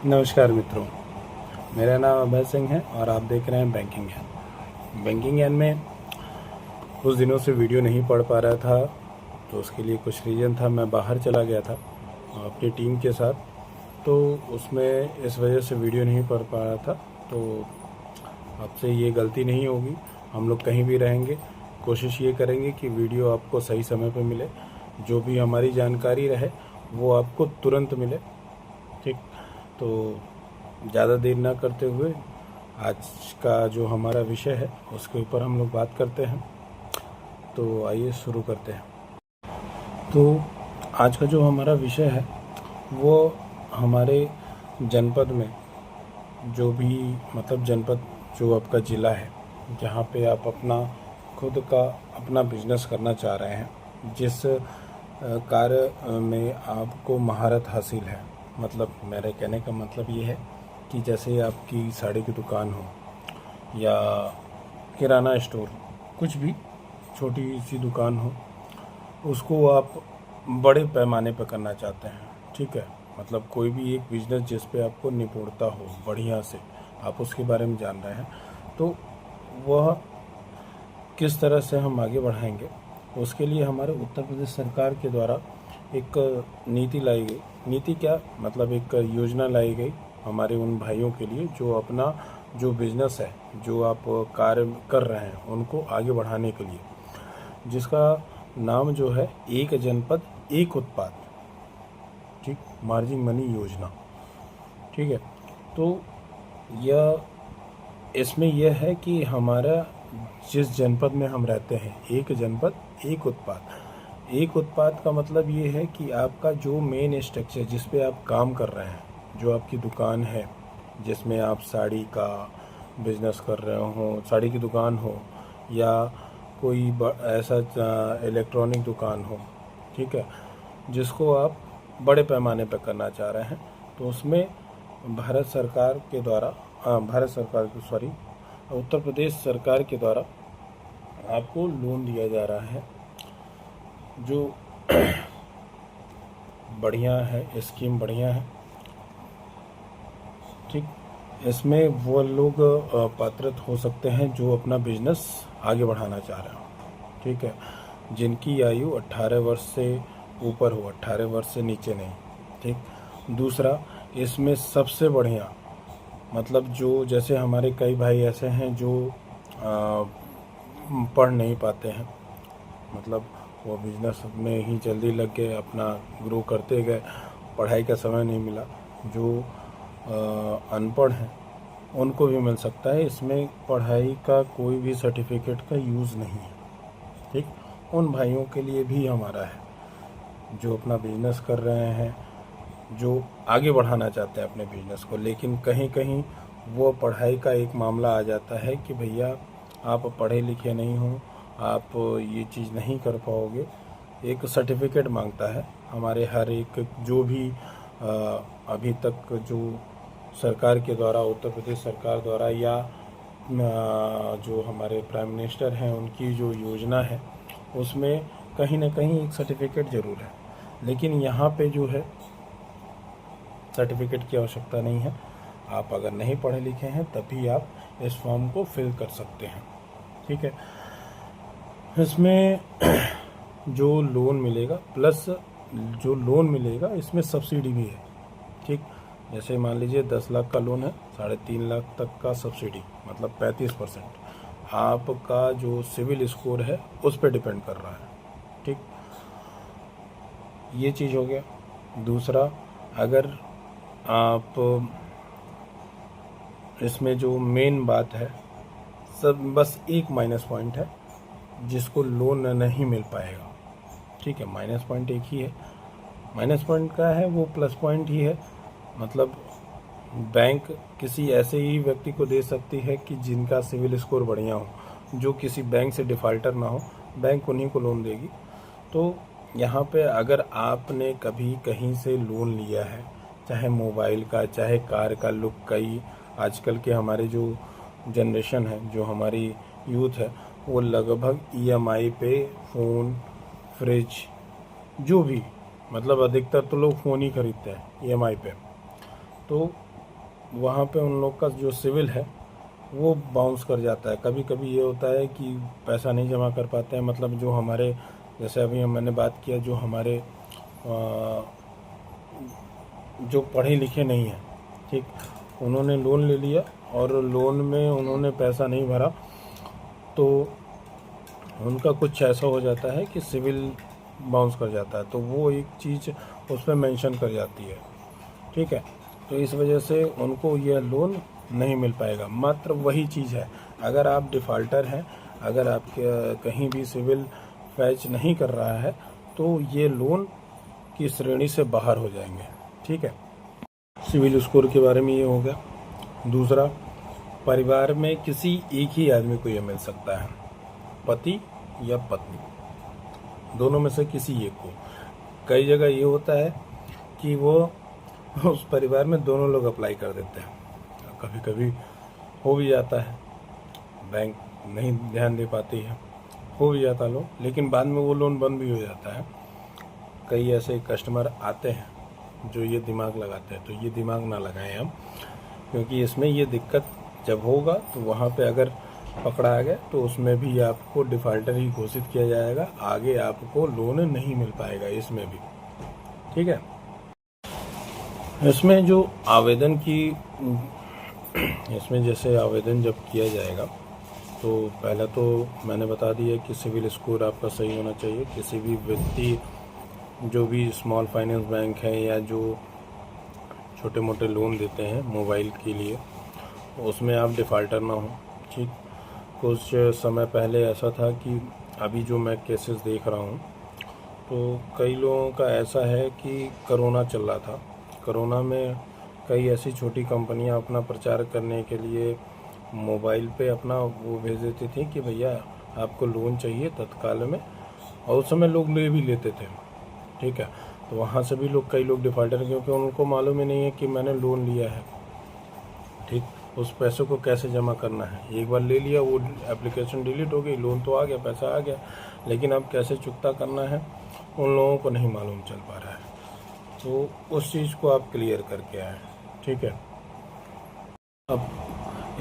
नमस्कार मित्रों, मेरा नाम अभय सिंह है और आप देख रहे हैं बैंकिंग ज्ञान। बैंकिंग ज्ञान में कुछ दिनों से वीडियो नहीं पढ़ पा रहा था, तो उसके लिए कुछ रीज़न था। मैं बाहर चला गया था अपनी टीम के साथ, तो उसमें इस वजह से वीडियो नहीं पढ़ पा रहा था। तो आपसे ये गलती नहीं होगी, हम लोग कहीं भी रहेंगे कोशिश ये करेंगे कि वीडियो आपको सही समय पर मिले, जो भी हमारी जानकारी रहे वो आपको तुरंत मिले। ठीक, तो ज़्यादा देर ना करते हुए आज का जो हमारा विषय है उसके ऊपर हम लोग बात करते हैं। तो आइए शुरू करते हैं। तो आज का जो हमारा विषय है वो हमारे जनपद में जो भी जनपद जो आपका ज़िला है, जहाँ पे आप अपना खुद का अपना बिजनेस करना चाह रहे हैं, जिस कार्य में आपको महारत हासिल है। मतलब मेरे कहने का मतलब ये है कि जैसे आपकी साड़ी की दुकान हो या किराना स्टोर, कुछ भी छोटी सी दुकान हो, उसको आप बड़े पैमाने पर करना चाहते हैं। ठीक है, मतलब कोई भी एक बिजनेस जिस पे आपको निपुणता हो बढ़िया से, आप उसके बारे में जान रहे हैं, तो वह किस तरह से हम आगे बढ़ाएंगे, उसके लिए हमारे उत्तर प्रदेश सरकार के द्वारा एक नीति लाई गई। नीति क्या, मतलब एक योजना लाई गई हमारे उन भाइयों के लिए जो अपना जो बिजनेस है, जो आप कार्य कर रहे हैं, उनको आगे बढ़ाने के लिए, जिसका नाम जो है एक जनपद एक उत्पाद, ठीक, मार्जिन मनी योजना। ठीक है, तो यह इसमें यह है कि हमारा जिस जनपद में हम रहते हैं, एक जनपद एक उत्पाद। एक उत्पाद का मतलब ये है कि आपका जो मेन स्ट्रक्चर जिस पे आप काम कर रहे हैं, जो आपकी दुकान है जिसमें आप साड़ी का बिजनेस कर रहे हो, साड़ी की दुकान हो या कोई ऐसा इलेक्ट्रॉनिक दुकान हो, ठीक है, जिसको आप बड़े पैमाने पर करना चाह रहे हैं, तो उसमें भारत सरकार के द्वारा उत्तर प्रदेश सरकार के द्वारा आपको लोन दिया जा रहा है, जो बढ़िया है, स्कीम बढ़िया है। ठीक, इसमें वो लोग पात्र हो सकते हैं जो अपना बिजनेस आगे बढ़ाना चाह रहे हो। ठीक है, जिनकी आयु 18 वर्ष से ऊपर हो, 18 वर्ष से नीचे नहीं। ठीक, दूसरा, इसमें सबसे बढ़िया मतलब जो, जैसे हमारे कई भाई ऐसे हैं जो पढ़ नहीं पाते हैं, मतलब वो बिजनेस में ही जल्दी लग गए, अपना ग्रो करते गए, पढ़ाई का समय नहीं मिला। जो अनपढ़ हैं उनको भी मिल सकता है, इसमें पढ़ाई का कोई भी सर्टिफिकेट का यूज़ नहीं है। ठीक, उन भाइयों के लिए भी हमारा है जो अपना बिजनेस कर रहे हैं, जो आगे बढ़ाना चाहते हैं अपने बिजनेस को, लेकिन कहीं कहीं वो पढ़ाई का एक मामला आ जाता है कि भैया आप पढ़े लिखे नहीं हो, आप ये चीज़ नहीं कर पाओगे। एक सर्टिफिकेट मांगता है हमारे हर एक, जो भी अभी तक जो सरकार के द्वारा, उत्तर प्रदेश सरकार द्वारा या जो हमारे प्राइम मिनिस्टर हैं उनकी जो योजना है, उसमें कहीं ना कहीं एक सर्टिफिकेट ज़रूर है। लेकिन यहाँ पे जो है सर्टिफिकेट की आवश्यकता नहीं है। आप अगर नहीं पढ़े लिखे हैं तभी आप इस फॉर्म को फिल कर सकते हैं। ठीक है, इसमें जो लोन मिलेगा, प्लस जो लोन मिलेगा इसमें सब्सिडी भी है। ठीक, जैसे मान लीजिए 10 लाख का लोन है, 3.5 लाख तक का सब्सिडी, मतलब 35%। आपका जो सिविल स्कोर है उस पर डिपेंड कर रहा है। ठीक, ये चीज़ हो गया। दूसरा, अगर आप इसमें जो मेन बात है, सब बस एक माइनस पॉइंट है जिसको लोन नहीं मिल पाएगा। ठीक है, माइनस पॉइंट एक ही है। माइनस पॉइंट का है वो प्लस पॉइंट ही है, मतलब बैंक किसी ऐसे ही व्यक्ति को दे सकती है कि जिनका सिविल स्कोर बढ़िया हो, जो किसी बैंक से डिफ़ाल्टर ना हो, बैंक उन्हीं को लोन देगी। तो यहाँ पे अगर आपने कभी कहीं से लोन लिया है, चाहे मोबाइल का, चाहे कार का, लोग कई आजकल के हमारे जो जनरेशन है, जो हमारी यूथ है, वो लगभग ईएमआई पे फ़ोन, फ्रिज, जो भी, मतलब अधिकतर तो लोग फ़ोन ही खरीदते हैं ईएमआई पे। तो वहाँ पे उन लोग का जो सिविल है वो बाउंस कर जाता है। कभी कभी ये होता है कि पैसा नहीं जमा कर पाते हैं, मतलब जो हमारे, जैसे अभी मैंने बात किया, जो हमारे जो पढ़े लिखे नहीं हैं, ठीक, उन्होंने लोन ले लिया और लोन में उन्होंने पैसा नहीं भरा, तो उनका कुछ ऐसा हो जाता है कि सिविल बाउंस कर जाता है, तो वो एक चीज़ उसमें मेंशन कर जाती है, ठीक है। तो इस वजह से उनको यह लोन नहीं मिल पाएगा। मात्र वही चीज़ है, अगर आप डिफ़ॉल्टर हैं, अगर आप कहीं भी सिविल फैच नहीं कर रहा है, तो ये लोन की श्रेणी से बाहर हो जाएंगे, ठीक है। सिविल स्कोर के बारे में ये हो गया। दूसरा, परिवार में किसी एक ही आदमी को ये मिल सकता है, पति या पत्नी, दोनों में से किसी एक को। कई जगह ये होता है कि वो उस परिवार में दोनों लोग अप्लाई कर देते हैं, कभी कभी हो भी जाता है, बैंक नहीं ध्यान दे पाती है, हो भी जाता लोन, लेकिन बाद में वो लोन बंद भी हो जाता है। कई ऐसे कस्टमर आते हैं जो ये दिमाग लगाते हैं, तो ये दिमाग ना लगाएं हम, क्योंकि इसमें ये दिक्कत जब होगा तो वहाँ पे अगर पकड़ा आ गया तो उसमें भी आपको डिफ़ॉल्टर ही घोषित किया जाएगा, आगे आपको लोन नहीं मिल पाएगा इसमें भी, ठीक है। इसमें जो आवेदन की, इसमें जैसे आवेदन जब किया जाएगा तो पहला तो मैंने बता दिया कि सिविल स्कोर आपका सही होना चाहिए। किसी भी व्यक्ति, जो भी स्मॉल फाइनेंस बैंक है या जो छोटे मोटे लोन देते हैं मोबाइल के लिए, उसमें आप डिफ़ॉल्टर ना हो, ठीक। कुछ समय पहले ऐसा था कि अभी जो मैं केसेस देख रहा हूँ, तो कई लोगों का ऐसा है कि कोरोना चल रहा था, कोरोना में कई ऐसी छोटी कंपनियां अपना प्रचार करने के लिए मोबाइल पे अपना वो भेज देती थी कि भैया आपको लोन चाहिए तत्काल में, और उस समय लोग ले भी लेते थे, ठीक है। तो वहाँ से भी लोग, कई लोग डिफ़ॉल्टर, क्योंकि उनको मालूम ही नहीं है कि मैंने लोन लिया है, ठीक, उस पैसे को कैसे जमा करना है। एक बार ले लिया, वो एप्लीकेशन डिलीट हो गई, लोन तो आ गया, पैसा आ गया, लेकिन अब कैसे चुकता करना है उन लोगों को नहीं मालूम चल पा रहा है। तो उस चीज़ को आप क्लियर करके आएँ, ठीक है। अब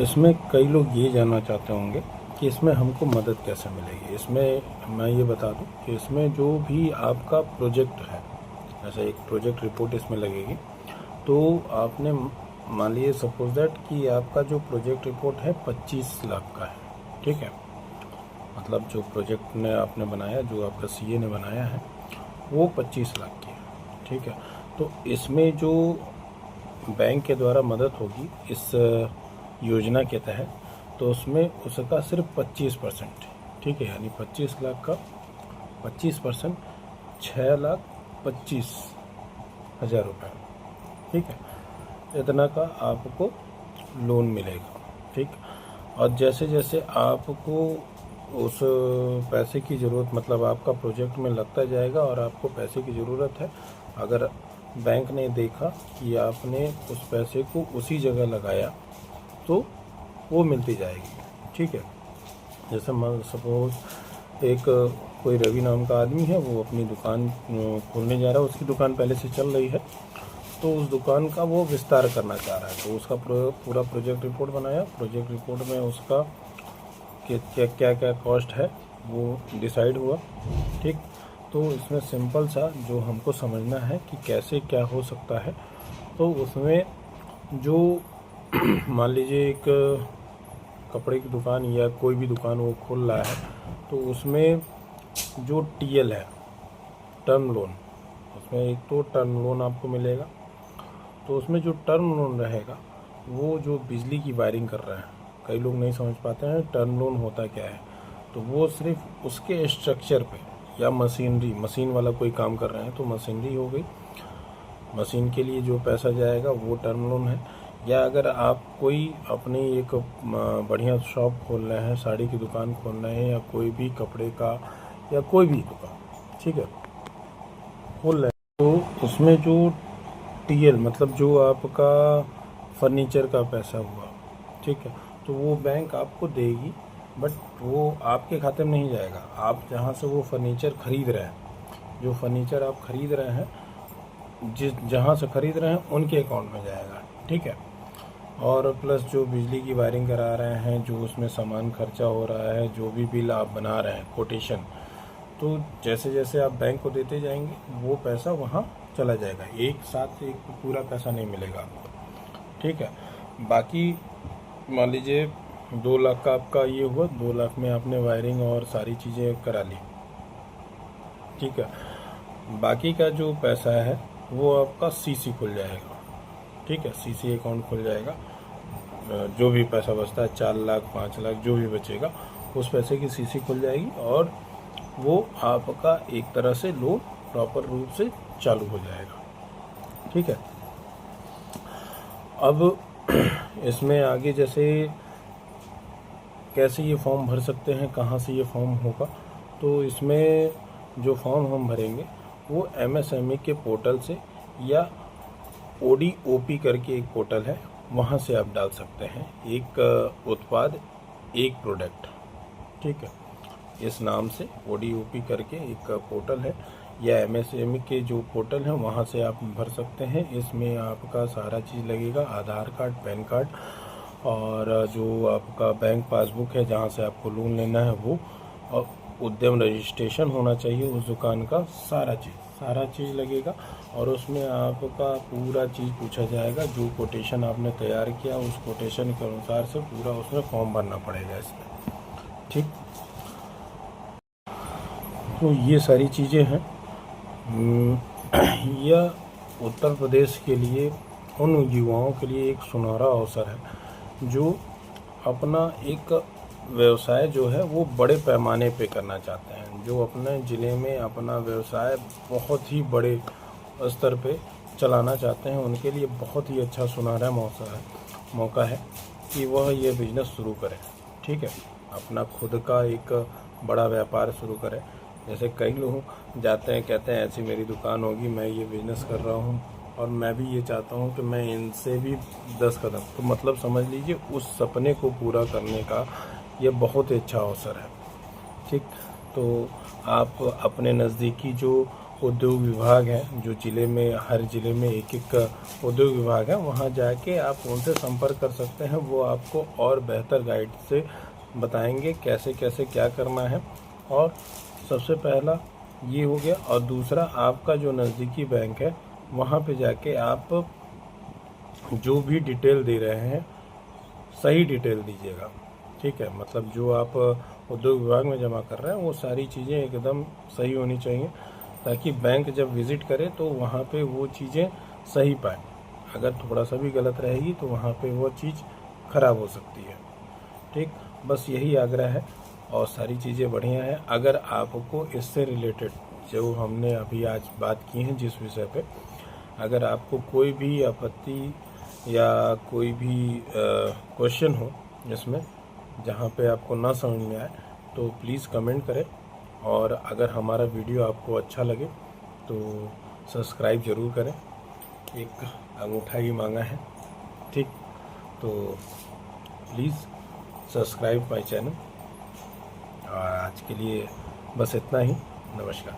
इसमें कई लोग ये जानना चाहते होंगे कि इसमें हमको मदद कैसे मिलेगी। इसमें मैं ये बता दूं कि इसमें जो भी आपका प्रोजेक्ट है, जैसे एक प्रोजेक्ट रिपोर्ट इसमें लगेगी, तो आपने मान लीजिए सपोज दैट कि आपका जो प्रोजेक्ट रिपोर्ट है 25 लाख का है, ठीक है। मतलब जो प्रोजेक्ट ने आपने बनाया, जो आपका सीए ने बनाया है, वो 25 लाख की है, ठीक है। तो इसमें जो बैंक के द्वारा मदद होगी इस योजना के तहत, तो उसमें उसका सिर्फ 25%, ठीक है, यानी 25 लाख का 25%, 6,25,000 रुपये, ठीक है, इतना का आपको लोन मिलेगा, ठीक। और जैसे जैसे आपको उस पैसे की ज़रूरत, मतलब आपका प्रोजेक्ट में लगता जाएगा और आपको पैसे की ज़रूरत है, अगर बैंक ने देखा कि आपने उस पैसे को उसी जगह लगाया तो वो मिलती जाएगी, ठीक है। जैसे मान सपोज एक कोई रवि नाम का आदमी है, वो अपनी दुकान खोलने जा रहा है, उसकी दुकान पहले से चल रही है, तो उस दुकान का वो विस्तार करना चाह रहा है, तो उसका पूरा प्रोजेक्ट रिपोर्ट बनाया। प्रोजेक्ट रिपोर्ट में उसका क्या क्या क्या कॉस्ट है वो डिसाइड हुआ, ठीक। तो इसमें सिंपल सा जो हमको समझना है कि कैसे क्या हो सकता है, तो उसमें जो मान लीजिए एक कपड़े की दुकान या कोई भी दुकान वो खोल रहा है, तो उसमें जो टीएल है, टर्म लोन, उसमें एक तो टर्म लोन आपको मिलेगा, तो उसमें जो टर्म लोन रहेगा वो जो बिजली की वायरिंग कर रहे हैं, कई लोग नहीं समझ पाते हैं टर्म लोन होता क्या है, तो वो सिर्फ उसके स्ट्रक्चर पे या मशीनरी, मशीन वाला कोई काम कर रहे हैं तो मशीनरी हो गई, मशीन के लिए जो पैसा जाएगा वो टर्म लोन है। या अगर आप कोई अपनी एक बढ़िया शॉप खोल रहे हैं, साड़ी की दुकान खोल रहे हैं, या कोई भी कपड़े का या कोई भी दुकान, ठीक है, खोल रहे हैं, तो उसमें जो टीएल मतलब जो आपका फर्नीचर का पैसा हुआ, ठीक है, तो वो बैंक आपको देगी, बट वो आपके खाते में नहीं जाएगा। आप जहाँ से वो फर्नीचर खरीद रहे हैं, जो फर्नीचर आप खरीद रहे हैं, जहाँ से खरीद रहे हैं उनके अकाउंट में जाएगा, ठीक है। और प्लस जो बिजली की वायरिंग करा रहे हैं, जो उसमें सामान खर्चा हो रहा है, जो भी बिल आप बना रहे हैं कोटेशन, तो जैसे जैसे आप बैंक को देते जाएंगे वो पैसा वहाँ चला जाएगा, एक साथ एक पूरा पैसा नहीं मिलेगा आपको, ठीक है। बाकी मान लीजिए 2 लाख का आपका ये हुआ, 2 लाख में आपने वायरिंग और सारी चीज़ें करा ली, ठीक है। बाकी का जो पैसा है वो आपका सीसी खुल जाएगा, ठीक है, सीसी अकाउंट खुल जाएगा। जो भी पैसा बचता है 4 लाख 5 लाख जो भी बचेगा उस पैसे की सीसी खुल जाएगी और वो आपका एक तरह से लोन प्रॉपर रूप से चालू हो जाएगा, ठीक है। अब इसमें आगे जैसे कैसे ये फॉर्म भर सकते हैं, कहाँ से ये फॉर्म होगा, तो इसमें जो फॉर्म हम भरेंगे वो MSME के पोर्टल से या ODOP करके एक पोर्टल है, वहाँ से आप डाल सकते हैं। एक उत्पाद एक प्रोडक्ट, ठीक है, इस नाम से ODOP करके एक पोर्टल है, या MSME के जो पोर्टल है वहाँ से आप भर सकते हैं। इसमें आपका सारा चीज़ लगेगा, आधार कार्ड, पैन कार्ड और जो आपका बैंक पासबुक है जहाँ से आपको लोन लेना है वो, और उद्यम रजिस्ट्रेशन होना चाहिए उस दुकान का, सारा चीज़ लगेगा। और उसमें आपका पूरा चीज़ पूछा जाएगा, जो कोटेशन आपने तैयार किया उस कोटेशन के अनुसार से पूरा उसमें फॉर्म भरना पड़ेगा इसमें, ठीक। तो ये सारी चीज़ें हैं। यह उत्तर प्रदेश के लिए, उन युवाओं के लिए एक सुनहरा अवसर है जो अपना एक व्यवसाय जो है वो बड़े पैमाने पे करना चाहते हैं, जो अपने ज़िले में अपना व्यवसाय बहुत ही बड़े स्तर पे चलाना चाहते हैं। उनके लिए बहुत ही अच्छा सुनहरा मौका है कि वह ये बिज़नेस शुरू करें, ठीक है, अपना खुद का एक बड़ा व्यापार शुरू करें। जैसे कई लोग जाते हैं कहते हैं ऐसी मेरी दुकान होगी, मैं ये बिज़नेस कर रहा हूँ और मैं भी ये चाहता हूँ कि मैं इनसे भी 10 कदम, तो मतलब समझ लीजिए उस सपने को पूरा करने का ये बहुत ही अच्छा अवसर है, ठीक। तो आप अपने नज़दीकी जो उद्योग विभाग हैं, जो ज़िले में, हर ज़िले में एक एक उद्योग विभाग है, वहाँ जाके आप उनसे संपर्क कर सकते हैं। वो आपको और बेहतर गाइड से बताएंगे कैसे कैसे क्या करना है। और सबसे पहला ये हो गया, और दूसरा आपका जो नज़दीकी बैंक है वहाँ पे जाके आप जो भी डिटेल दे रहे हैं सही डिटेल दीजिएगा, ठीक है। मतलब जो आप उद्योग विभाग में जमा कर रहे हैं वो सारी चीज़ें एकदम सही होनी चाहिए, ताकि बैंक जब विज़िट करे तो वहाँ पे वो चीज़ें सही पाए। अगर थोड़ा सा भी गलत रहेगी तो वहाँ पे वो चीज़ ख़राब हो सकती है, ठीक। बस यही आग्रह है और सारी चीज़ें बढ़िया हैं। अगर आपको इससे रिलेटेड जो हमने अभी आज बात की है जिस विषय पे, अगर आपको कोई भी आपत्ति या कोई भी क्वेश्चन हो इसमें, जहाँ पे आपको ना समझ में आए, तो प्लीज़ कमेंट करें। और अगर हमारा वीडियो आपको अच्छा लगे तो सब्सक्राइब ज़रूर करें, एक अंगूठा ही मांगा है, ठीक। तो प्लीज़ सब्सक्राइब माय चैनल। और आज के लिए बस इतना ही। नमस्कार।